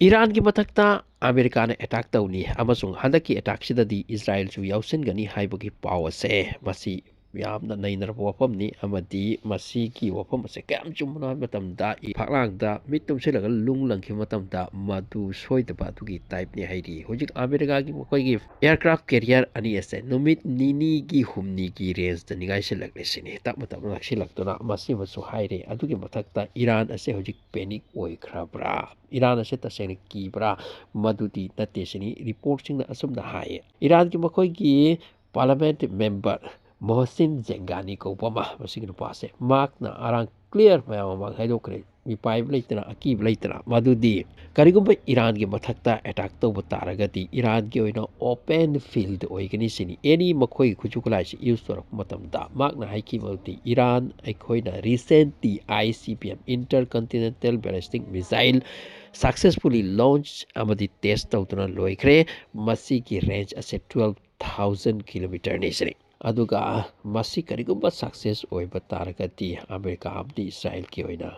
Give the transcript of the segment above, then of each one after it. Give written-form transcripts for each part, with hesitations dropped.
Iran की मथक्ता America ने attack तौनी अमसुंग हंदकी attack सिददी Israel सु याउसिनगनी हाइबगी पाव असे मसी यामना नैनरब वफमनी अमदी मसीकी वफम असे कयम चुमना मतमदा इ फाकलांगदा मितुम सिलग लुंग लंखि मतमदा मदु सोइदबा दुगी टाइप नि हाइरी होजिक अमेरिका की मकोइगी एयरक्राफ्ट कैरियर अनि असे नुमित निनी की हुमनी की रेंज द निगाइ सिलगले सिनी तब तब लक्सिलक्तुना मसी मसु हाइरे अदुगी मथक्ता ईरान असे होजिक पैनिक ओइखराब्रा ईरान असे तसेंग कीब्रा मदुदी नतेसिनी रिपोर्ट सिंग असुम हाइए ईरान की मकोइगी पार्लियामेंट मेंबर मोहसिन जेंगानी को पमा मसिग नुपासे मार्कना आरांग क्लियर मैम हाइदोक्रे मिपाइब लेतना अकीब लेतना मदुदी करिगुम ईरान की मथक्ता अटैक तौब तारगति ईरान की ओइना ओपन फील्ड ओइगनी सिनी एनी मखोई खुजुकुलाई से यूज तौर मतमदा मार्कना हाइकी मदुदी ईरान अखोइना recently ICBM intercontinental ballistic missile successfully launch अमदी टेस्ट तौतुना लोइख्रे मसी की रेंज असे 12,000 किलोमीटर नेसनी अदुगा मसी करिगुम्बा सक्सेस ओइबा तारगति अमेरिका अमदी इस्राएल की ओइना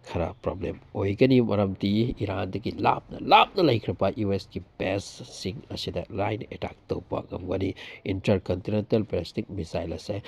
खरा प्रॉब्लम ओइगनी मरमदी ईरान दगी लापना लैख्रबा यूएस की बेस सिंग असिदा लाइन अटैक तौबा गमगनी इंटर कॉन्टिनेंटल बैलिस्टिक मिसाइल असे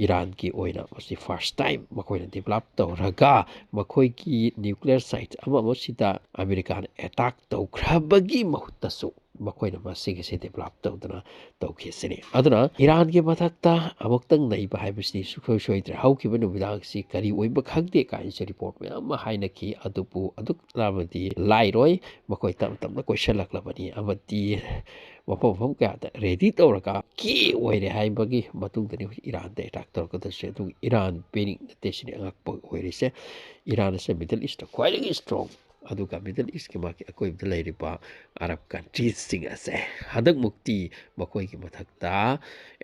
ईरान की ओइना मसी फर्स्ट टाइम मखोइना डेवलप तौरगा मखोइ की न्यूक्लियर साइट अमा मसिदा अमेरिका अटैक तौख्रबगी महुत्तसु मखोइना मसिगे से डेवलप तौदना तौखिसनी अदुना ईरान के मथक्ता अमुक्तंग नैबा हाइबसि सुखोइ सोइद्रे हौखिबा नुबिदांगसि करी ओइबा खगदे काइसे रिपोर्ट में अमा हाइनखि अदुपु अदुक लामदि लाइरोय मखोइ तम तम कोइसलक्लबनी अमदि मफम क्या रेडी तौरका की ओइरे हाइबगी मतुंगदनि ईरान दे अटैक तौरकदसे अदु ईरान पेनिंग नतेसिनि अंगप ओइरिसे ईरान से मिडल ईस्ट क्वाइटली स्ट्रॉंग अदुगा मिडल ईस्ट के माके अकोइबदा लैरिबा अरब कंट्रीज सिंग असे हदक मुक्ति मखोइ की मथक्ता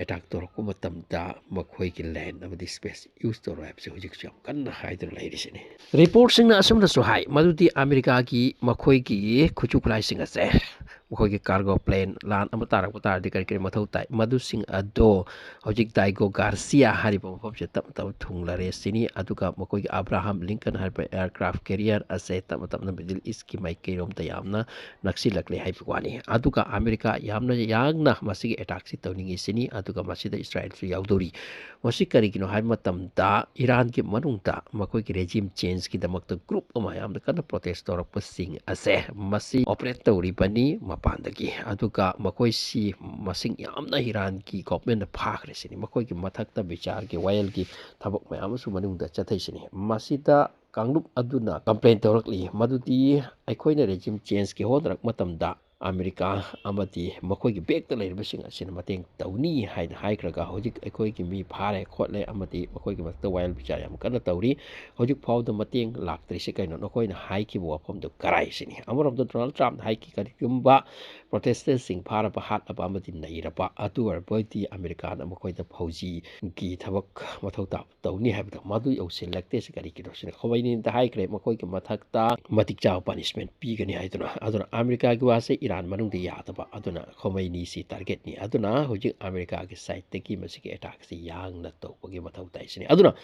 अटैक तौरको मतमदा मखोइ की लैंड अमदि स्पेस यूज तौर हाइबसे हुजिक याम कन्ना हाइदर लैरिसिने रिपोर्ट सिंग असमदसु हाइ मदुदि अमेरिका की मखोइ की खुचुखलाइ सिंग असे मखोइ की कार्गो प्लेन लान अम तारक तारदि करि करि मथौ ताइ मदु सिंग अदो हुजिक दाइगो गार्सिया हारिबा मफमसे तम तम थुंगलरे सिनी अदुगा मखोइ की अब्राहम लिंकन हारिबा एयरक्राफ्ट कैरियर असे तम तम मिडिल ईस्ट की माइकैरोम तयामना नक्सिलक्ले हाइबवानी अदुगा अमेरिका यामना यांगना मसिगे अटैक सि तौनिंगी सिनी अदुगा मसिदा इस्राएल सु याउदोरी मसि करिगिनो हाइ मतमदा ईरान की मनुंगता मखोइ की रेजिम चेंज की दमकता ग्रुप अमा यामना कना प्रोटेस्ट तौरपसिंग असे मसि ऑपरेट तौरिबनी मपानदगी अदुगा मखोइ सि मसिंग यामना ईरान की गवर्नमेंट फाखरे सिनी मखोइ की मथक्ता विचार की वायल की थबक मयामसु मनुंगदा चथैसिनी मसिदा कांगलुप अदुना कंप्लेन तौरकली मदुदी अखोइना रेजिम चेंज की होदरक मतमदा अमेरिका अमदी मखोइ की बेक लेरबसिंग असिन मतेंग तौनी हाइन हाइक्रगा होजिक अखोइ की मी फारे खोले अमदी मखोइ की मक्ता वायल विचार याम कना तौरी होजिक फाउद मतेंग लाक्तरिसे कैनो नखोइना हाइकी वफम दो कराइ सिनी अमरम दो डोनाल्ड ट्रम्प हाइकी करिकुम्बा प्रोटेस्टर्स सिंग फारबा हातबा अमदी नैरबा अतुवर बोइती अमेरिका ना मखोइदा फौजी की थबक मथौता तौनी हाइबदा मदु यौसिलक्ते से करि किरोसिन खबैनी द हाइक्रे मखोइ की मथक्ता मतिक चाव पनिशमेंट पीगनी हाइदुना अदुना अमेरिका की वासे ईरान मनुंग दे यादबा अदुना खमैनी सी टारगेट नि अदुना हुजिक अमेरिका की साइड तकी मसिके अटैक से यांग न तौबगे मथौ ताइसिनी अदुना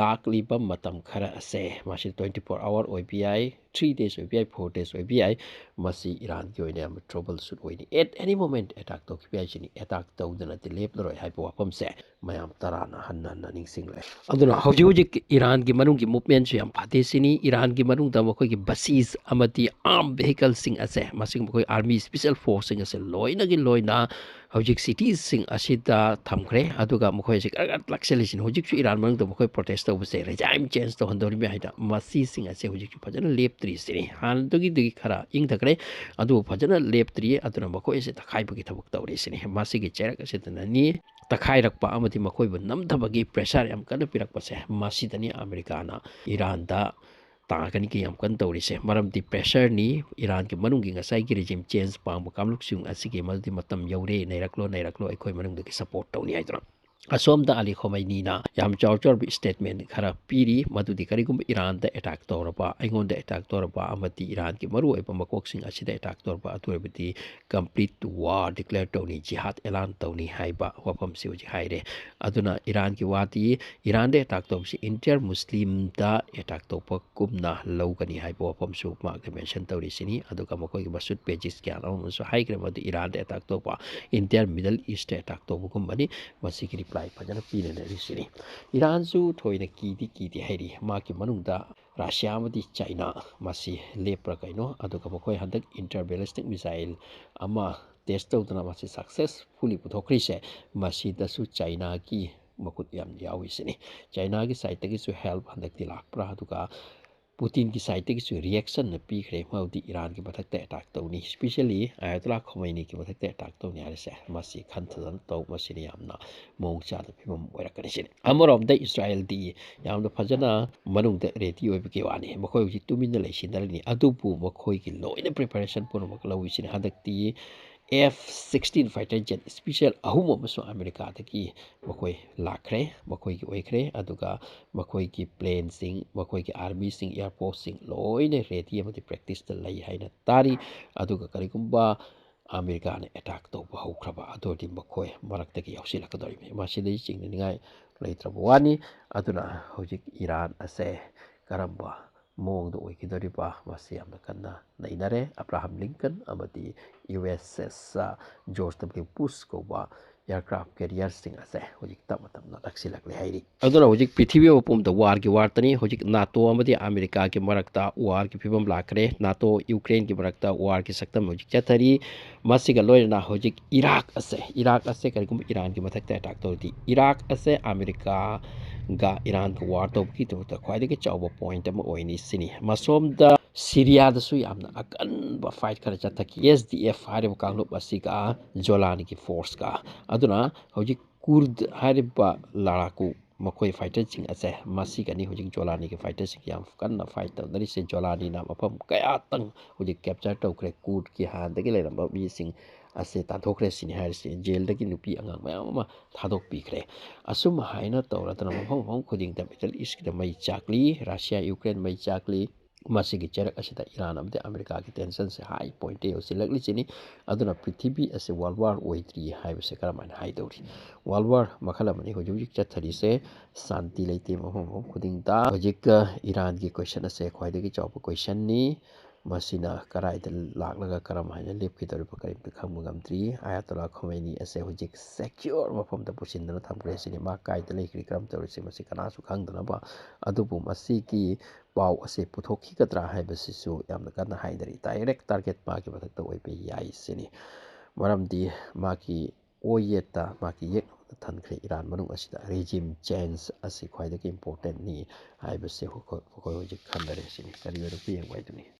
लाकलिबा मतम खरा असे मासी 24 आवर ओबीआई 3 days ओबीआई 4 days ओबीआई मसी ईरान की ओइने हम ट्रबल शूट ओइनी एट एनी मोमेंट अटैक तो की सिनी अटैक तौदना ते लेप लरोय हाइबो वाफम से मयाम तराना हन्ना निंगसिंगले अदुना हुजिक ईरान की मनुंग की मूवमेंट से हम फाते सिनी ईरान की मनुंग दा मखोइ की बसीज अमती आर्म व्हीकल सिंग असे मसिंग मखोइ आर्मी स्पेशल फोर्स सिंग असे लोइना की लोइना हुजिक सिटीज सिंग असिदा थमखरे अदुगा मखोइ से करगत लक्सेलिसिन हुजिक सु ईरान मनुंग दा मखोइ प्रोटेस्ट तौबसे रेजाइम चेंज तो हंदोरि मे हाइदा मसी सिंग असे हुजिक फजन लेपत्रि सिनी हान दुगी खरा इंग थकरे अदु फजन लेपत्रि अदुना मखोइ से तखाइबगी थबक तौरि सिनी मसी की चेरक असे तननी तखाइरकपा अमति मखोइबु नमथबगी प्रेशर याम कन पिरकपसे मसीदनी अमेरिकाना ईरान दा तागनी की याम कन तौरिसे मरमदी प्रेशर नि ईरान के मनुंग ngasai की रेजिम चेंज पांग कामलुक सिंग असि के मदि मतम यौरे नैरकलो अखोइ मनुंग दि सपोर्ट तौनी हाइद्रा असोमदा अली खोमैनीना याम चाव चाव स्टेटमेंट खरा पीरी मदुदी करिगुम ईरान दा अटैक तौरबा अइंगोंदा अटैक तौरबा अमदी ईरान की मरु ओइबा मकोकसिंग असिदा अटैक तौरबा अतुरबदी कंप्लीट वार डिक्लेयर तौनी जिहाद ऐलान तौनी हाइबा वफम से उजी हाइरे अदुना ईरान की वाती ईरान दे अटैक तौबसी इंटर मुस्लिम दा अटैक तौपा कुमना लौगनी हाइबा वफम सु माक मेंशन तौरी सिनी अदुगा मकोई मसुद पेजिस क्या नौमसु हाइग्रे मदु ईरान दे अटैक तौपा इंटर मिडल ईस्ट अटैक तौबुगुमबनी मसी की रिप्लाई फजन पीने रिसिनी ईरान सु थोइने कीदी हैरी माकी मनुंगदा रशिया मदी चाइना मसी लेप्रा कइनो अदुगा मकोई हंदक इंटर बैलिस्टिक मिसाइल अमा टेस्ट तौदना मसी सक्सेसफुली पुथोक्रिसे मसी दसु चाइना की मकुत याम याविसिनी चाइना की साइड तगिसु हेल्प हंदक लाक्प्रा अदुगा पुतिन की साइड तगिसु रिएक्शन न पीखरे मौदी ईरान की मथक्ते अटैक तौनी स्पेशली आयतुल्ला खोमैनी की मथक्ते अटैक तौनी हारिसे मसी खंथदन तौ मसिनी यामना मोंग चाद फिबम ओइरकनिसिनी अमरोमदा इस्राएल दी यामना फजना मनुंगदा रेडी ओइबकी वानी मखोय हुजि तुमिन लेसिनदरनी अदुबु मखोय की लोइना प्रिपरेशन पुनमक लविसिनी हदक्ती F-16 फाइटर जेट स्पेशल अहुम अमसु अमेरिका की मखोय लाखरे मखोय की ओइखरे अदुगा मखोय की प्लेन सिंग मखोय की आर्मी सिंग एयरफोर्स सिंग लोइने रेडी अमदि प्रैक्टिस त लई हाइना तारी अदुगा करिगुम्बा अमेरिका ने अटैक तौबा हौख्रबा अदोदि मखोय मरक्तगी यौसिलकदोरिमि मासिदै चिंगनिंगाय लैत्रबा वानी अदुना होजिक ईरान असे करम्बा मोंग ओइकिदोरिबा मासी यामना कन्ना नैनरे अब्राहम लिंकन अमदी USS जॉर्ज W बुश कौबा एयरक्राफ्ट कैरियर सिंह असे होजिक तम तमना लक्सिलकले हाइरी अदुना होजिक पृथ्वी ओपुम द वार की वार्तनी होजिक नाटो अमदी अमेरिका की मरक्ता वार की फिबम लाखरे नाटो यूक्रेन की मरक्ता वार की सक्तम होजिक चथरी मसिगा लोयना होजिक इराक असे करिगुम ईरान की मथक्ता अटैक तौदी इराक असे अमेरिका गा ईरान का वार तौबकी तो ख्वाइदगी चाउबा पॉइंट अमा ओइनी सिनी मसोमदा सीरिया दसु यामना अकनबा फाइट खरा चथकी SDF हारिबा कांगलुप असिगा जोलानी की फोर्स का अदुना होजिक कुर्द हारिबा लड़ाकू मखोई फाइटर सिंह असे मसिगनी होजिक जोलानी की फाइटर सिंह याम कन्ना फाइट तौदरी से जोलानी ना मफम कया तंग होजिक कैप्चर तौखरे कुर्द की हांदगी लेरंबा मी सिंह असे ताथोखरे सिनी हारिसे जेलदगी नुपी अंगांग मयाम अमा थादोकपीखरे असुम हाइना तौरदना मफम मफम खुदिंग द मिडल ईस्ट की मई चाकली रशिया यूक्रेन मई चाकली मसिगी चरक असिदा ईरान अमदे अमेरिका की टेंशन से हाई पॉइंट योसिलकली चिनी अदुना पृथ्वी असे वर्ल्ड वार ओइद्री हाइबसे करमाइन हाइदौरी वर्ल्ड वार मखलमनि होजुजिक चथरी से शांति लेते मफम खुदिंगदा होजिक ईरान की क्वेश्चन असे ख्वाइदगी चावप क्वेश्चन नि मसिना कराइद लाखलगा करम हाइना लेपखिदौरिबा करिमते खंबगमद्री आयतुल्ला खोमैनी असे होजिक सेक्योर मफम द पुसिनदना थमग्रे सिनी मा काइद लेखरि करम तौरिसे मसि कनासु खंगदनबा अदुबु मसि की पाव असे पुथोखिगद्रा हाइबसिसु यामना कन्ना हाइदरी डायरेक्ट टारगेट माकी मथक्ता ओइबे याइ सिनी मरमदी माकी ओयेता माकी येक थनखरे ईरान मनुंग असिदा रेजिम चेंज असी ख्वाइदगी इंपोर्टेंट नि हाइबसे होजिक खंदरे सिनी करियो रुपी यंगवाइदुनी